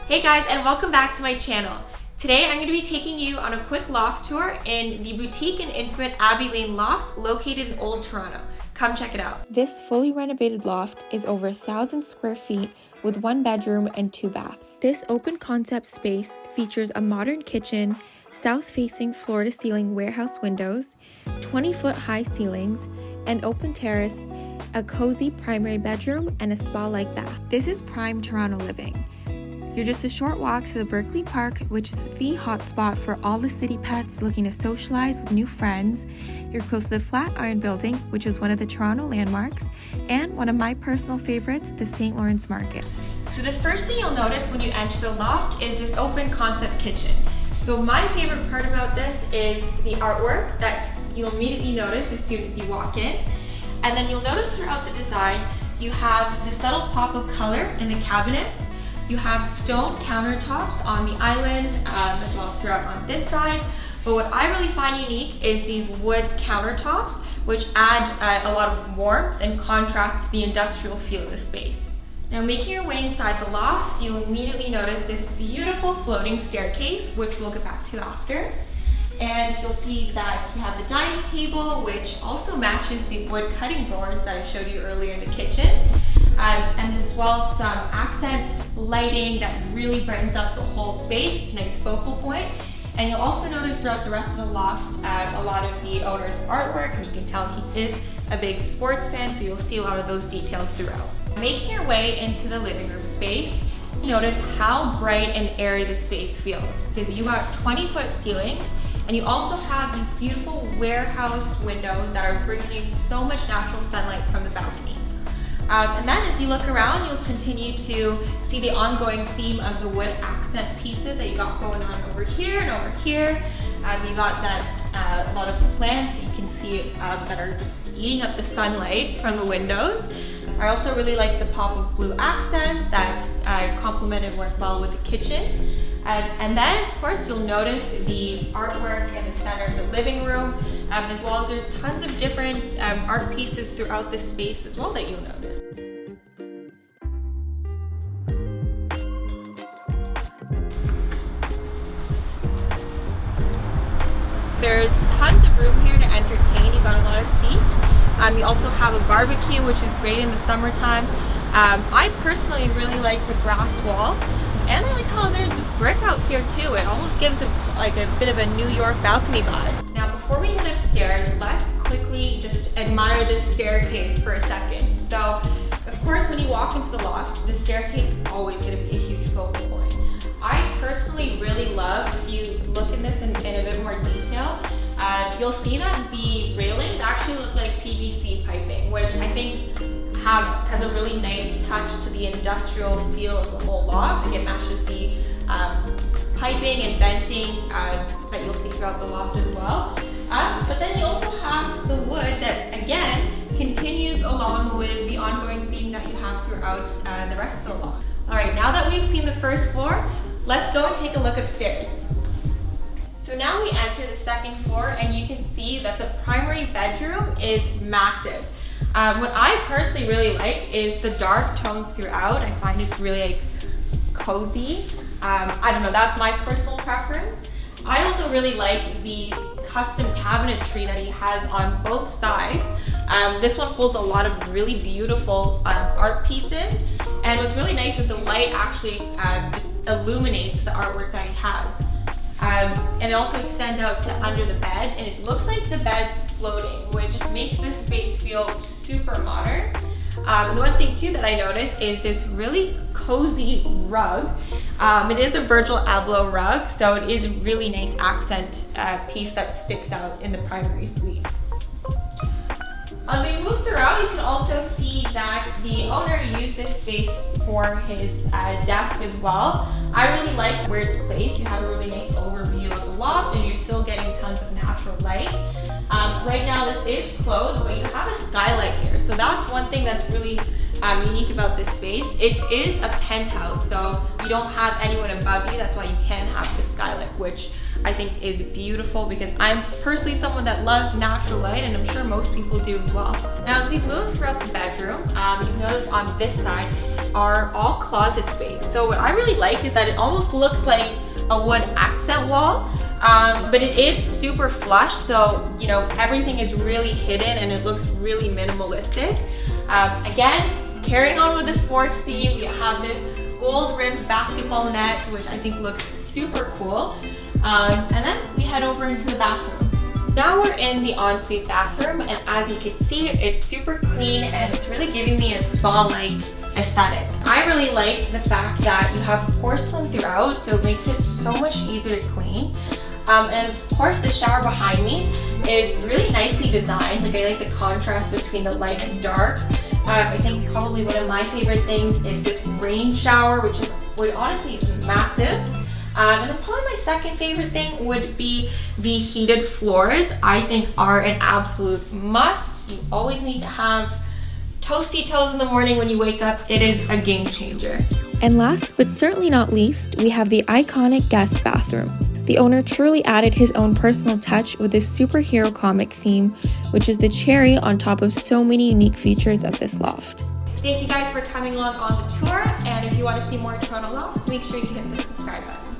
Hey guys, and welcome back to my channel. Today I'm going to be taking you on a quick loft tour in the boutique and intimate Abbey Lane Lofts located in Old Toronto. Come check it out. This fully renovated loft is over 1,000 square feet with 1 bedroom and 2 baths. This open concept space features a modern kitchen, south-facing floor-to-ceiling warehouse windows, 20-foot high ceilings, an open terrace, a cozy primary bedroom, and a spa-like bath. This is prime Toronto living. You're just a short walk to the Berkeley Park, which is the hotspot for all the city pets looking to socialize with new friends. You're close to the Flatiron Building, which is one of the Toronto landmarks, and one of my personal favorites, the St. Lawrence Market. So the first thing you'll notice when you enter the loft is this open concept kitchen. So my favorite part about this is the artwork that you'll immediately notice as soon as you walk in. And then you'll notice throughout the design, you have the subtle pop of color in the cabinets. You have stone countertops on the island, as well as throughout on this side. But what I really find unique is these wood countertops, which add a lot of warmth and contrast to the industrial feel of the space. Now, making your way inside the loft, you'll immediately notice this beautiful floating staircase, which we'll get back to after. And you'll see that you have the dining table, which also matches the wood cutting boards that I showed you earlier in the kitchen. And as well some accent lighting that really brightens up the whole space. It's a nice focal point. And you'll also notice throughout the rest of the loft a lot of the owner's artwork, and you can tell he is a big sports fan, so you'll see a lot of those details throughout. Making your way into the living room space, you notice how bright and airy the space feels because you got 20-foot ceilings, and you also have these beautiful warehouse windows that are bringing in so much natural sunlight from the balcony. And then as you look around, you'll continue to see the ongoing theme of the wood accent pieces that you got going on over here and over here. You got that a lot of plants that you can see that are just eating up the sunlight from the windows. I also really like the pop of blue accents that complement and work well with the kitchen. And then, of course, you'll notice the artwork in the center of the living room, as well as there's tons of different art pieces throughout the space as well that you'll notice. There's tons of room here to entertain. You've got a lot of seats. You also have a barbecue, which is great in the summertime. I personally really like the grass wall. And I like how there's brick out here too. It almost gives it like a bit of a New York balcony vibe. Now before we head upstairs, let's quickly just admire this staircase for a second. So of course when you walk into the loft, the staircase is always going to be a huge focal point. I personally really love, if you look at this in a bit more detail, you'll see that the railings actually look like PVC piping, which I think has a really nice touch to the industrial feel of the whole loft. It matches the piping and venting that you'll see throughout the loft as well. But then you also have the wood that, again, continues along with the ongoing theme that you have throughout the rest of the loft. All right, now that we've seen the first floor, let's go and take a look upstairs. So now we enter the second floor, and you can see that the primary bedroom is massive. What I personally really like is the dark tones throughout. I find it's really like cozy. I don't know, that's my personal preference. I also really like the custom cabinetry that he has on both sides. This one holds a lot of really beautiful art pieces. And what's really nice is the light actually just illuminates the artwork that he has. And it also extends out to under the bed, and it looks like the bed's floating, which makes this space feel super modern. And the one thing too that I noticed is this really cozy rug. It is a Virgil Abloh rug, so it is a really nice accent piece that sticks out in the primary suite. As we move throughout, you can also see that the owner used this space for his desk as well. I really like where it's placed. You have a really nice overview of the loft, and you're still getting tons of natural light. Right now this is closed, but you have a skylight here. So that's one thing that's really unique about this space. It is a penthouse, so you don't have anyone above you. That's why you can have the skylight, which I think is beautiful because I'm personally someone that loves natural light, and I'm sure most people do as well. Now, as we move throughout the bedroom, you notice on this side, are all closet space. So what I really like is that it almost looks like a wood accent wall, but it is super flush, so you know, everything is really hidden and it looks really minimalistic. Again, carrying on with the sports theme, you have this gold rimmed basketball net, which I think looks super cool. And then we head over into the bathroom. Now we're in the ensuite bathroom, and as you can see, it's super clean and it's really giving me a spa-like aesthetic. I really like the fact that you have porcelain throughout, so it makes it so much easier to clean. And of course, the shower behind me is really nicely designed. Like, I like the contrast between the light and dark. I think probably one of my favorite things is this rain shower, which honestly is massive. And then probably my second favorite thing would be the heated floors. I think are an absolute must. You always need to have toasty toes in the morning when you wake up. It is a game changer. And last but certainly not least, we have the iconic guest bathroom. The owner truly added his own personal touch with this superhero comic theme, which is the cherry on top of so many unique features of this loft. Thank you guys for coming on the tour, and if you want to see more Toronto lofts, make sure you hit the subscribe button.